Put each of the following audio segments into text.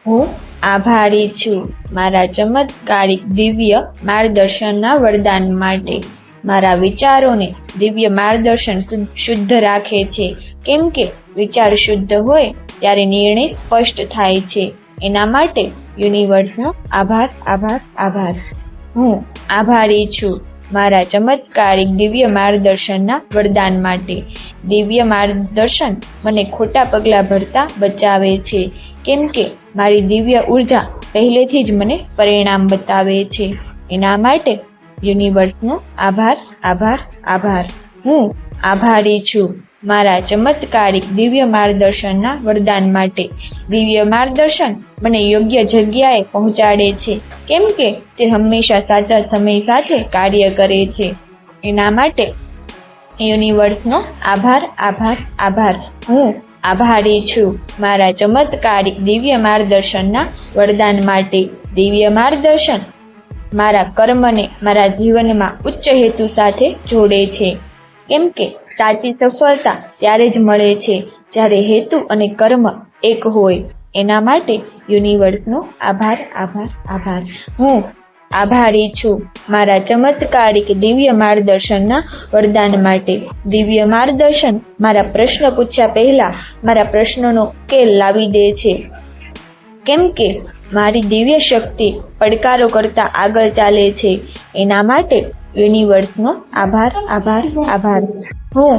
હું આભારી છું મારા ચમત્કારિક દિવ્ય માર્ગદર્શનના વરદાન માટે. મારા વિચારોને દિવ્ય માર્ગદર્શન શુદ્ધ રાખે છે, કેમ કે વિચાર શુદ્ધ હોય ત્યારે નિર્ણય સ્પષ્ટ થાય છે. એના માટે યુનિવર્સનો આભાર આભાર આભાર. હું આભારી છું મારા ચમત્કારિક દિવ્ય માર્ગદર્શનના વરદાન માટે. દિવ્ય માર્ગદર્શન મને ખોટા પગલાં ભરતા બચાવે છે, કેમ કે મારી દિવ્ય ઉર્જા પહેલેથી જ મને પરિણામ બતાવે છે. એના માટે યુનિવર્સનો આભાર આભાર આભાર. હું આભારી છું મારા ચમત્કારિક દિવ્ય માર્ગદર્શનના વરદાન માટે. દિવ્ય માર્ગદર્શન મને યોગ્ય જગ્યાએ પહોંચાડે છે, કેમ કે તે હંમેશા સાચા સમય સાથે કાર્ય કરે છે. એના માટે યુનિવર્સનો આભાર આભાર આભાર. હું આભારી છું મારા ચમત્કારિક દિવ્ય માર્ગદર્શનના વરદાન માટે. દિવ્ય માર્ગદર્શન મારા કર્મને મારા જીવનમાં ઉચ્ચ હેતુ સાથે જોડે છે, કેમ કે સાચી સફળતા ત્યારે જ મળે છે જ્યારે હેતુ અને કર્મ એક હોય. એના માટે યુનિવર્સનો આભાર આભાર આભાર. હું આભારી છું મારા ચમત્કારિક દિવ્ય માર્ગદર્શનના વરદાન માટે. દિવ્ય માર્ગદર્શન મારા પ્રશ્ન પૂછ્યા પહેલા મારા પ્રશ્નનો ઉકેલ લાવી દે છે, કેમ કે મારી દિવ્ય શક્તિ પડકારો કરતા આગળ ચાલે છે. એના માટે યુનિવર્સનો આભાર આભાર આભાર. હું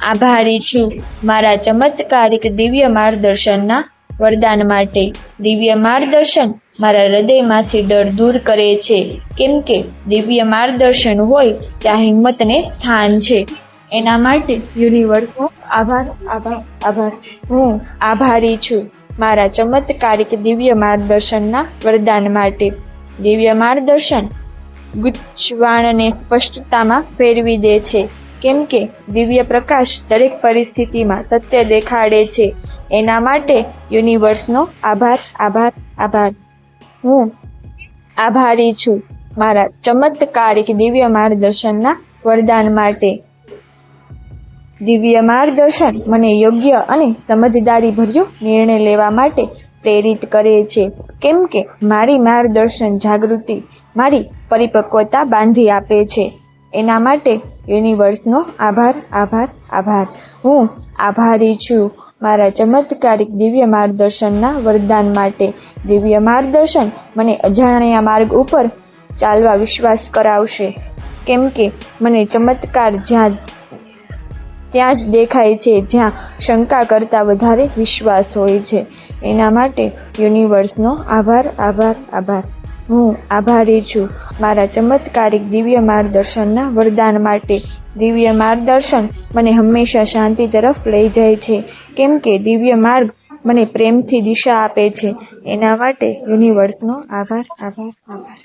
આભારી છું મારા ચમત્કારિક દિવ્ય માર્ગદર્શનના વરદાન માટે. દિવ્ય માર્ગદર્શન મારા હૃદયમાંથી ડર દૂર કરે છે, કેમ કે દિવ્ય માર્ગદર્શન હોય ત્યાં હિંમતને સ્થાન છે. એના માટે યુનિવર્સનો આભાર આભાર આભાર. હું આભારી છું મારા ચમત્કારિક દિવ્ય માર્ગદર્શનના વરદાન માટે. દિવ્ય માર્ગદર્શન ગૂંચવાણને સ્પષ્ટતામાં ફેરવી દે છે, કેમ કે દિવ્ય પ્રકાશ દરેક પરિસ્થિતિમાં સત્ય દેખાડે છે. એના માટે યુનિવર્સનો આભાર આભાર આભાર. હું આભારી છું મારા ચમત્કારિક દિવ્ય માર્ગદર્શનના વરદાન માટે. દિવ્ય માર્ગદર્શન મને યોગ્ય અને સમજદારીભર્યો નિર્ણય લેવા માટે પ્રેરિત કરે છે, કેમ કે મારી માર્ગદર્શન જાગૃતિ મારી પરિપક્વતા બાંધી આપે છે. એના માટે યુનિવર્સનો આભાર આભાર આભાર. હું આભારી છું મારા ચમત્કારિક દિવ્ય માર્ગદર્શનના વરદાન માટે. દિવ્ય માર્ગદર્શન મને અજાણ્યા માર્ગ ઉપર ચાલવા વિશ્વાસ કરાવશે, કેમ કે મને ચમત્કાર ત્યાં જ દેખાય છે જ્યાં શંકા કરતાં વધારે વિશ્વાસ હોય છે. એના માટે યુનિવર્સનો આભાર આભાર આભાર. હું આભારી છું મારા ચમત્કારિક દિવ્ય માર્ગદર્શનના વરદાન માટે. દિવ્ય માર્ગદર્શન મને હંમેશા શાંતિ તરફ લઈ જાય છે, કેમ કે દિવ્ય માર્ગ મને પ્રેમથી દિશા આપે છે. એના માટે યુનિવર્સનો આભાર આભાર આભાર.